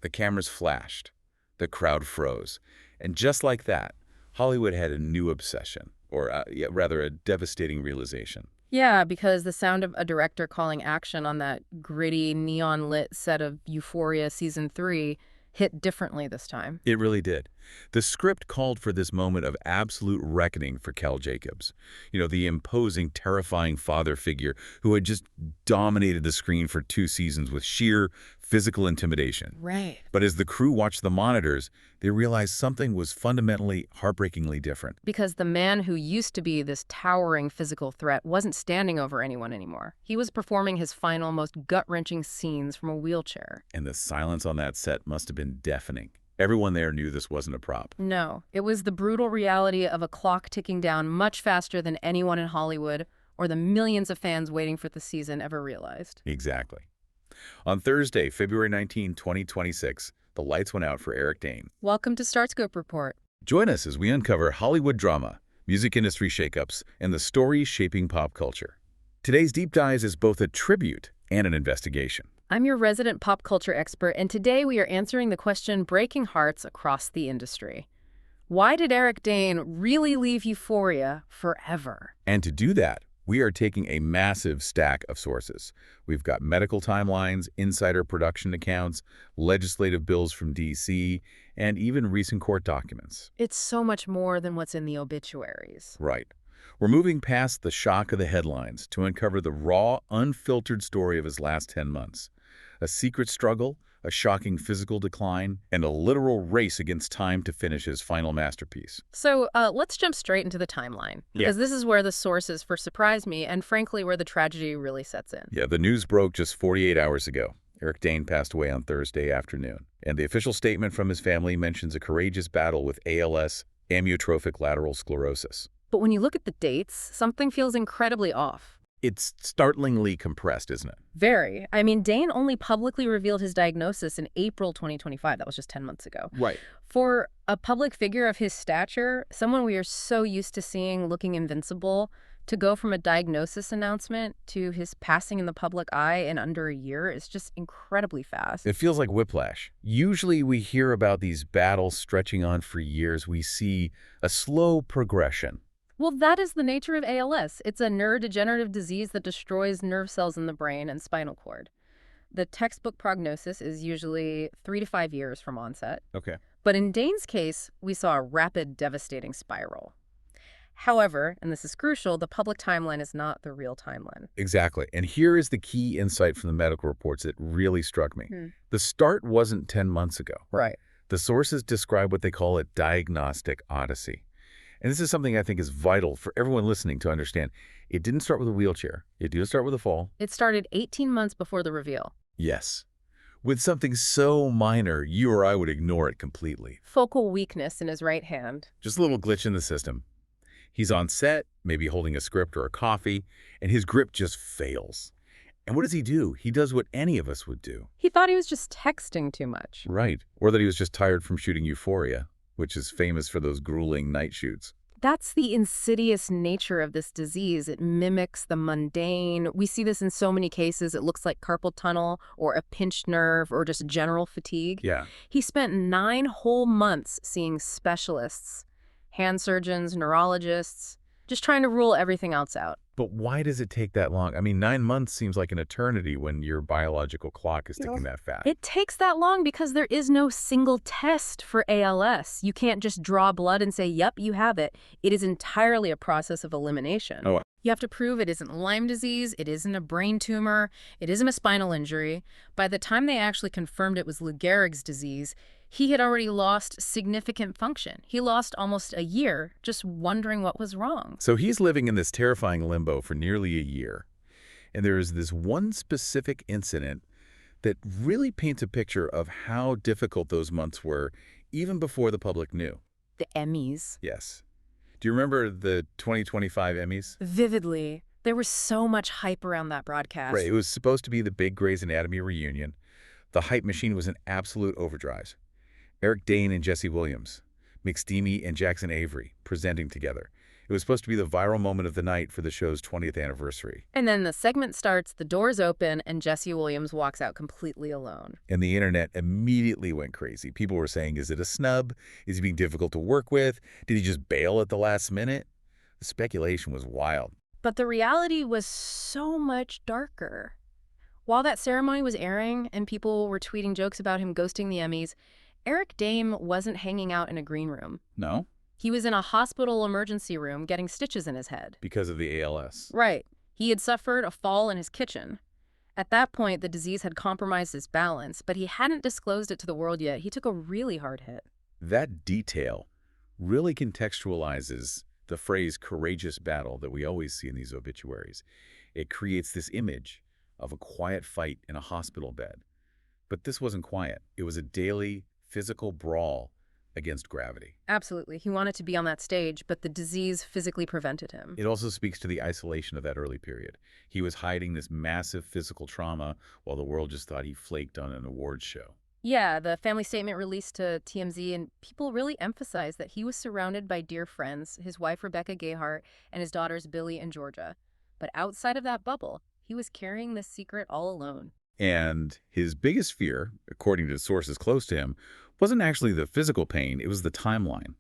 The cameras flashed. The crowd froze. And just like that, Hollywood had a new obsession, or rather a devastating realization. Yeah, because the sound of a director calling action on that gritty, neon-lit set of Euphoria Season 3 hit differently this time. It really did. The script called for this moment of absolute reckoning for Cal Jacobs. The imposing, terrifying father figure who had just dominated the screen for 2 seasons with sheer physical intimidation. Right. But as the crew watched the monitors, they realized something was fundamentally, heartbreakingly different. Because the man who used to be this towering physical threat wasn't standing over anyone anymore. He was performing his final, most gut-wrenching scenes from a wheelchair. And the silence on that set must have been deafening. Everyone there knew this wasn't a prop. No, it was the brutal reality of a clock ticking down much faster than anyone in Hollywood or the millions of fans waiting for the season ever realized. Exactly. On Thursday, February 19, 2026, the lights went out for Eric Dane. Welcome to StarScope Report. Join us as we uncover Hollywood drama, music industry shakeups, and the stories shaping pop culture. Today's Deep Dive is both a tribute and an investigation. I'm your resident pop culture expert, and today we are answering the question breaking hearts across the industry. Why did Eric Dane really leave Euphoria forever? And to do that, we are taking a massive stack of sources. We've got medical timelines, insider production accounts, legislative bills from D.C., and even recent court documents. It's so much more than what's in the obituaries. Right. We're moving past the shock of the headlines to uncover the raw, unfiltered story of his last 10 months. A secret struggle, a shocking physical decline, and a literal race against time to finish his final masterpiece. So let's jump straight into the timeline, because this is where the sources first surprised me, and frankly, where the tragedy really sets in. Yeah, the news broke just 48 hours ago. Eric Dane passed away on Thursday afternoon, and the official statement from his family mentions a courageous battle with ALS, amyotrophic lateral sclerosis. But when you look at the dates, something feels incredibly off. It's startlingly compressed, isn't it? Very. I mean, Dane only publicly revealed his diagnosis in April 2025. That was just 10 months ago. Right. For a public figure of his stature, someone we are so used to seeing looking invincible, to go from a diagnosis announcement to his passing in the public eye in under a year is just incredibly fast. It feels like whiplash. Usually we hear about these battles stretching on for years. We see a slow progression. Well, that is the nature of ALS. It's a neurodegenerative disease that destroys nerve cells in the brain and spinal cord. The textbook prognosis is usually 3 to 5 years from onset. Okay. But in Dane's case, we saw a rapid, devastating spiral. However, and this is crucial, the public timeline is not the real timeline. Exactly. And here is the key insight from the medical reports that really struck me. The start wasn't 10 months ago. Right. The sources describe what they call a diagnostic odyssey. And this is something I think is vital for everyone listening to understand. It didn't start with a wheelchair. It did start with a fall. It started 18 months before the reveal. Yes. With something so minor, you or I would ignore it completely. Focal weakness in his right hand. Just a little glitch in the system. He's on set, maybe holding a script or a coffee, and his grip just fails. And what does he do? He does what any of us would do. He thought he was just texting too much. Right. Or that he was just tired from shooting Euphoria, which is famous for those grueling night shoots. That's the insidious nature of this disease. It mimics the mundane. We see this in so many cases. It looks like carpal tunnel or a pinched nerve or just general fatigue. Yeah. He spent 9 whole months seeing specialists, hand surgeons, neurologists, just trying to rule everything else out. But why does it take that long? I mean, 9 months seems like an eternity when your biological clock is ticking that fast. It takes that long because there is no single test for ALS. You can't just draw blood and say, yep, you have it. It is entirely a process of elimination. Oh. You have to prove it isn't Lyme disease, it isn't a brain tumor, it isn't a spinal injury. By the time they actually confirmed it was Lou Gehrig's disease, he had already lost significant function. He lost almost a year just wondering what was wrong. So he's living in this terrifying limbo for nearly a year. And there is this one specific incident that really paints a picture of how difficult those months were, even before the public knew. The Emmys. Yes. Do you remember the 2025 Emmys? Vividly. There was so much hype around that broadcast. Right. It was supposed to be the big Grey's Anatomy reunion. The hype machine was in absolute overdrive. Eric Dane and Jesse Williams, McSteamy and Jackson Avery presenting together. It was supposed to be the viral moment of the night for the show's 20th anniversary. And then the segment starts, the doors open, and Jesse Williams walks out completely alone. And the internet immediately went crazy. People were saying, is it a snub? Is he being difficult to work with? Did he just bail at the last minute? The speculation was wild. But the reality was so much darker. While that ceremony was airing and people were tweeting jokes about him ghosting the Emmys, Eric Dane wasn't hanging out in a green room. No? He was in a hospital emergency room getting stitches in his head. Because of the ALS. Right. He had suffered a fall in his kitchen. At that point, the disease had compromised his balance, but he hadn't disclosed it to the world yet. He took a really hard hit. That detail really contextualizes the phrase courageous battle that we always see in these obituaries. It creates this image of a quiet fight in a hospital bed. But this wasn't quiet. It was a daily physical brawl against gravity. Absolutely. He wanted to be on that stage, but the disease physically prevented him. It also speaks to the isolation of that early period. He was hiding this massive physical trauma while the world just thought he flaked on an awards show. Yeah, the family statement released to TMZ, and people really emphasized that he was surrounded by dear friends, his wife Rebecca Gayheart, and his daughters Billy and Georgia. But outside of that bubble, he was carrying this secret all alone. And his biggest fear, according to sources close to him, wasn't actually the physical pain, it was the timeline.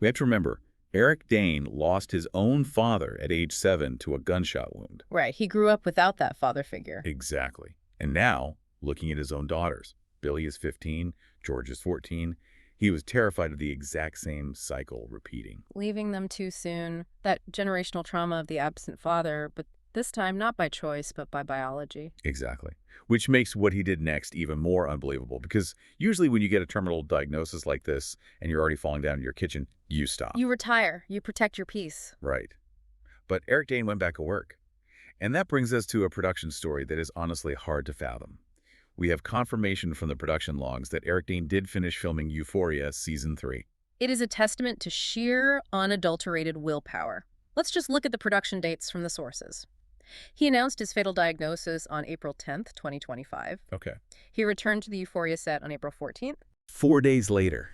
We have to remember, Eric Dane lost his own father at age 7 to a gunshot wound. Right, he grew up without that father figure. Exactly. And now, looking at his own daughters, Billy is 15, George is 14, he was terrified of the exact same cycle repeating. Leaving them too soon, that generational trauma of the absent father, but this time not by choice, but by biology. Exactly. Which makes what he did next even more unbelievable, because usually when you get a terminal diagnosis like this and you're already falling down in your kitchen, you stop. You retire. You protect your peace. Right. But Eric Dane went back to work. And that brings us to a production story that is honestly hard to fathom. We have confirmation from the production logs that Eric Dane did finish filming Euphoria Season 3. It is a testament to sheer, unadulterated willpower. Let's just look at the production dates from the sources. He announced his fatal diagnosis on April 10th, 2025. Okay. He returned to the Euphoria set on April 14th. 4 days later.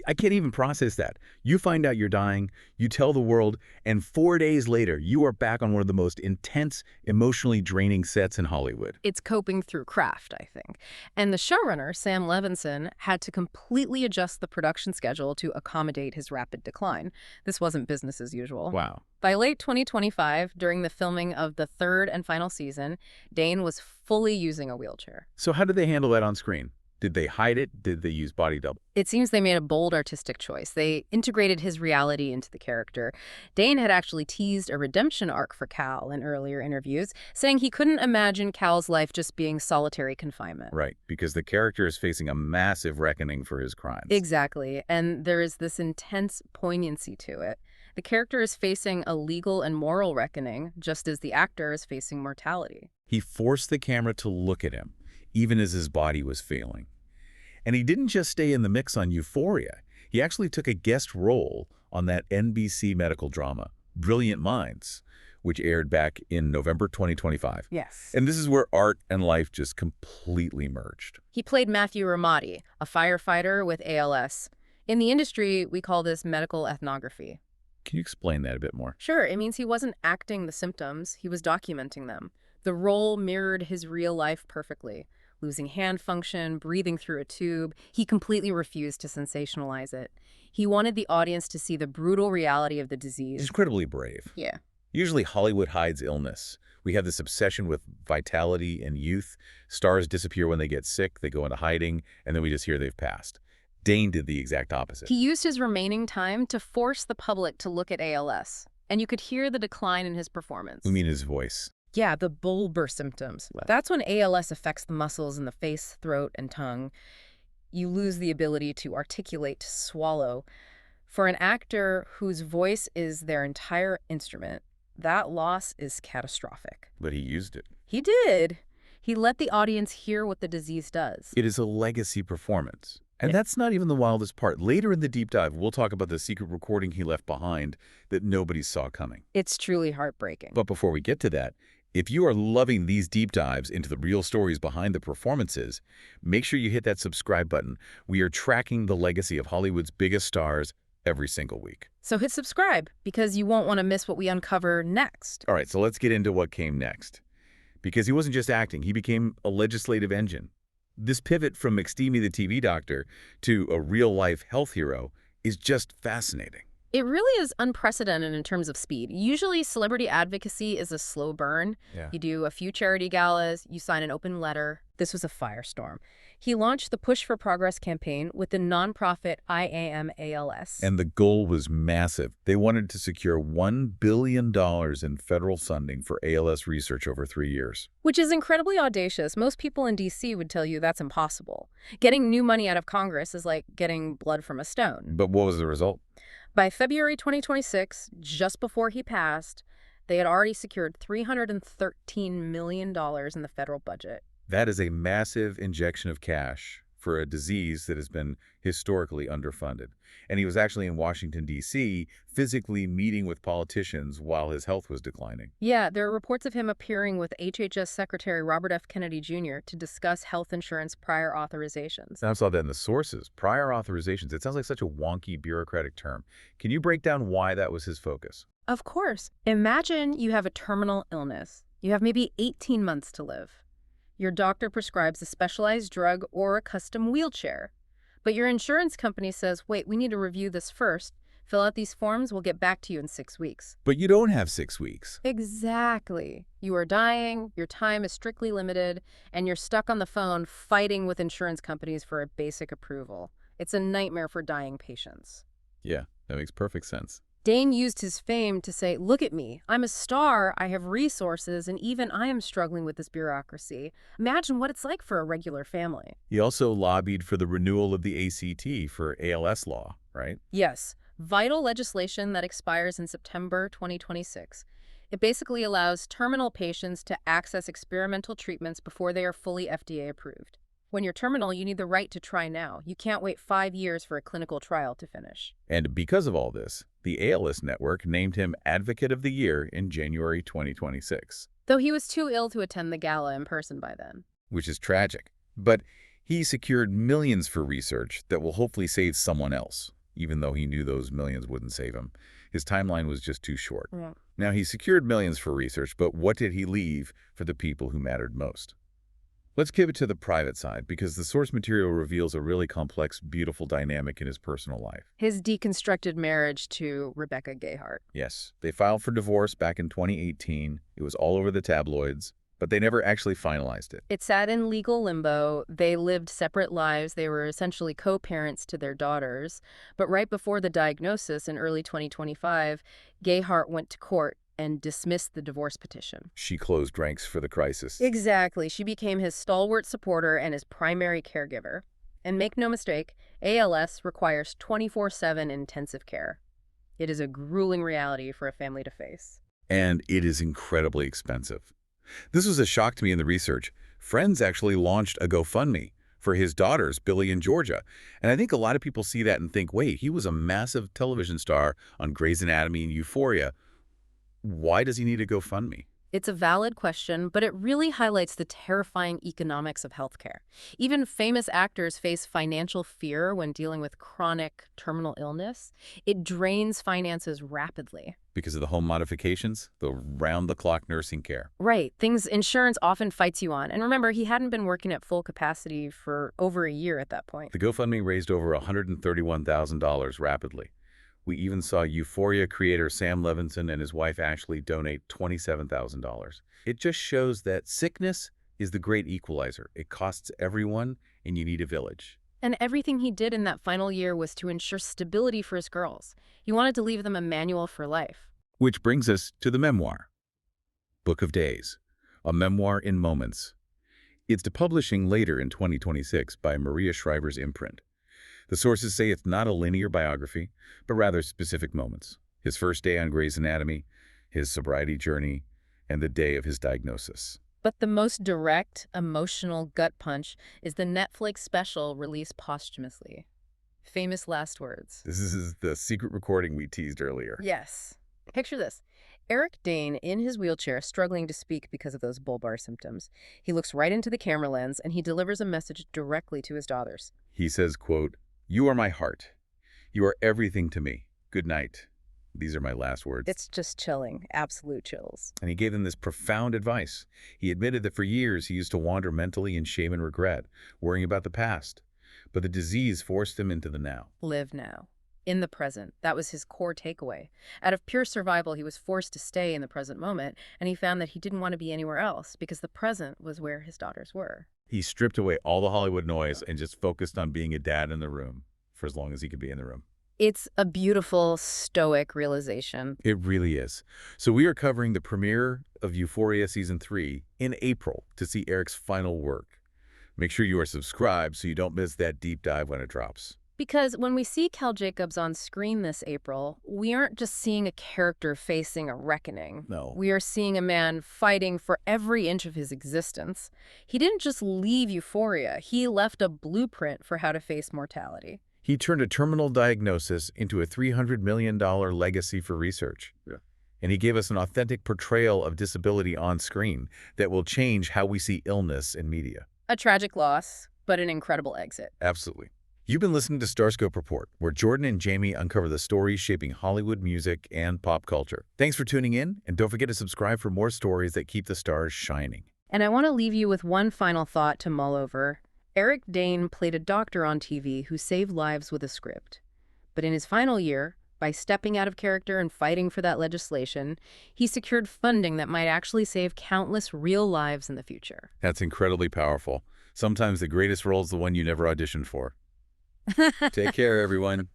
I can't even process that. You find out you're dying, you tell the world, and 4 days later, you are back on one of the most intense, emotionally draining sets in Hollywood. It's coping through craft, I think. And the showrunner, Sam Levinson, had to completely adjust the production schedule to accommodate his rapid decline. This wasn't business as usual. Wow. By late 2025, during the filming of the third and final season, Dane was fully using a wheelchair. So how did they handle that on screen? Did they hide it? Did they use body double? It seems they made a bold artistic choice. They integrated his reality into the character. Dane had actually teased a redemption arc for Cal in earlier interviews, saying he couldn't imagine Cal's life just being solitary confinement. Right, because the character is facing a massive reckoning for his crimes. Exactly, and there is this intense poignancy to it. The character is facing a legal and moral reckoning, just as the actor is facing mortality. He forced the camera to look at him, even as his body was failing. And he didn't just stay in the mix on Euphoria. He actually took a guest role on that NBC medical drama, Brilliant Minds, which aired back in November 2025. Yes. And this is where art and life just completely merged. He played Matthew Ramadi, a firefighter with ALS. In the industry, we call this medical ethnography. Can you explain that a bit more? Sure, it means he wasn't acting the symptoms, he was documenting them. The role mirrored his real life perfectly. Losing hand function, breathing through a tube, he completely refused to sensationalize it. He wanted the audience to see the brutal reality of the disease. He's incredibly brave. Yeah. Usually Hollywood hides illness. We have this obsession with vitality and youth. Stars disappear when they get sick, they go into hiding, and then we just hear they've passed. Dane did the exact opposite. He used his remaining time to force the public to look at ALS, and you could hear the decline in his performance. You mean his voice? Yeah, the bulbar symptoms. That's when ALS affects the muscles in the face, throat, and tongue. You lose the ability to articulate, to swallow. For an actor whose voice is their entire instrument, that loss is catastrophic. But he used it. He did. He let the audience hear what the disease does. It is a legacy performance. And that's not even the wildest part. Later in the deep dive, we'll talk about the secret recording he left behind that nobody saw coming. It's truly heartbreaking. But before we get to that, if you are loving these deep dives into the real stories behind the performances, make sure you hit that subscribe button. We are tracking the legacy of Hollywood's biggest stars every single week. So hit subscribe because you won't want to miss what we uncover next. All right, so let's get into what came next. Because he wasn't just acting, he became a legislative engine. This pivot from McSteamy the TV doctor to a real-life health hero is just fascinating. It really is unprecedented in terms of speed. Usually, celebrity advocacy is a slow burn. Yeah. You do a few charity galas, you sign an open letter. This was a firestorm. He launched the Push for Progress campaign with the nonprofit I AM ALS. And the goal was massive. They wanted to secure $1 billion in federal funding for ALS research over 3 years. Which is incredibly audacious. Most people in D.C. would tell you that's impossible. Getting new money out of Congress is like getting blood from a stone. But what was the result? By February 2026, just before he passed, they had already secured $313 million in the federal budget. That is a massive injection of cash for a disease that has been historically underfunded. And he was actually in Washington, D.C., physically meeting with politicians while his health was declining. Yeah, there are reports of him appearing with HHS Secretary Robert F. Kennedy Jr. to discuss health insurance prior authorizations. And I saw that in the sources. Prior authorizations. It sounds like such a wonky bureaucratic term. Can you break down why that was his focus? Of course. Imagine you have a terminal illness. You have maybe 18 months to live. Your doctor prescribes a specialized drug or a custom wheelchair. But your insurance company says, wait, we need to review this first. Fill out these forms, we'll get back to you in 6 weeks. But you don't have 6 weeks. Exactly. You are dying, your time is strictly limited, and you're stuck on the phone fighting with insurance companies for a basic approval. It's a nightmare for dying patients. Yeah, that makes perfect sense. Dane used his fame to say, look at me, I'm a star, I have resources, and even I am struggling with this bureaucracy. Imagine what it's like for a regular family. He also lobbied for the renewal of the ACT for ALS law, right? Yes, vital legislation that expires in September 2026. It basically allows terminal patients to access experimental treatments before they are fully FDA approved. When you're terminal, you need the right to try now. You can't wait 5 years for a clinical trial to finish. And because of all this, the ALS Network named him Advocate of the Year in January 2026. Though he was too ill to attend the gala in person by then. Which is tragic. But he secured millions for research that will hopefully save someone else, even though he knew those millions wouldn't save him. His timeline was just too short. Yeah. Now, he secured millions for research, but what did he leave for the people who mattered most? Let's pivot to the private side, because the source material reveals a really complex, beautiful dynamic in his personal life. His deconstructed marriage to Rebecca Gayheart. Yes, they filed for divorce back in 2018. It was all over the tabloids, but they never actually finalized it. It sat in legal limbo. They lived separate lives. They were essentially co-parents to their daughters. But right before the diagnosis in early 2025, Gayheart went to court and dismissed the divorce petition. She closed ranks for the crisis. Exactly. She became his stalwart supporter and his primary caregiver. And make no mistake, ALS requires 24/7 intensive care. It is a grueling reality for a family to face. And it is incredibly expensive. This was a shock to me in the research. Friends actually launched a GoFundMe for his daughters, Billy and Georgia. And I think a lot of people see that and think, wait, he was a massive television star on Grey's Anatomy and Euphoria. Why does he need a GoFundMe? It's a valid question, but it really highlights the terrifying economics of healthcare. Even famous actors face financial fear when dealing with chronic terminal illness. It drains finances rapidly. Because of the home modifications, the round-the-clock nursing care. Right. Things insurance often fights you on. And remember, he hadn't been working at full capacity for over a year at that point. The GoFundMe raised over $131,000 rapidly. We even saw Euphoria creator Sam Levinson and his wife Ashley donate $27,000. It just shows that sickness is the great equalizer. It costs everyone, and you need a village. And everything he did in that final year was to ensure stability for his girls. He wanted to leave them a manual for life. Which brings us to the memoir. Book of Days, a memoir in moments. It's to publishing later in 2026 by Maria Shriver's imprint. The sources say it's not a linear biography, but rather specific moments. His first day on Grey's Anatomy, his sobriety journey, and the day of his diagnosis. But the most direct, emotional gut punch is the Netflix special released posthumously. Famous last words. This is the secret recording we teased earlier. Yes. Picture this. Eric Dane in his wheelchair, struggling to speak because of those bulbar symptoms. He looks right into the camera lens and he delivers a message directly to his daughters. He says, quote, "You are my heart. You are everything to me. Good night. These are my last words. It's just chilling, absolute chills. And he gave them this profound advice. He admitted that for years he used to wander mentally in shame and regret, worrying about the past. But the disease forced him into the now. Live now. In the present. That was his core takeaway. Out of pure survival, he was forced to stay in the present moment, and he found that he didn't want to be anywhere else because the present was where his daughters were. He stripped away all the Hollywood noise and just focused on being a dad in the room for as long as he could be in the room. It's a beautiful, stoic realization. It really is. So we are covering the premiere of Euphoria Season 3 in April to see Eric's final work. Make sure you are subscribed so you don't miss that deep dive when it drops. Because when we see Cal Jacobs on screen this April, we aren't just seeing a character facing a reckoning. No. We are seeing a man fighting for every inch of his existence. He didn't just leave Euphoria, he left a blueprint for how to face mortality. He turned a terminal diagnosis into a $300 million legacy for research. Yeah. And he gave us an authentic portrayal of disability on screen that will change how we see illness in media. A tragic loss, but an incredible exit. Absolutely. You've been listening to StarScope Report, where Jordan and Jamie uncover the stories shaping Hollywood music and pop culture. Thanks for tuning in, and don't forget to subscribe for more stories that keep the stars shining. And I want to leave you with one final thought to mull over. Eric Dane played a doctor on TV who saved lives with a script. But in his final year, by stepping out of character and fighting for that legislation, he secured funding that might actually save countless real lives in the future. That's incredibly powerful. Sometimes the greatest role is the one you never auditioned for. Take care, everyone.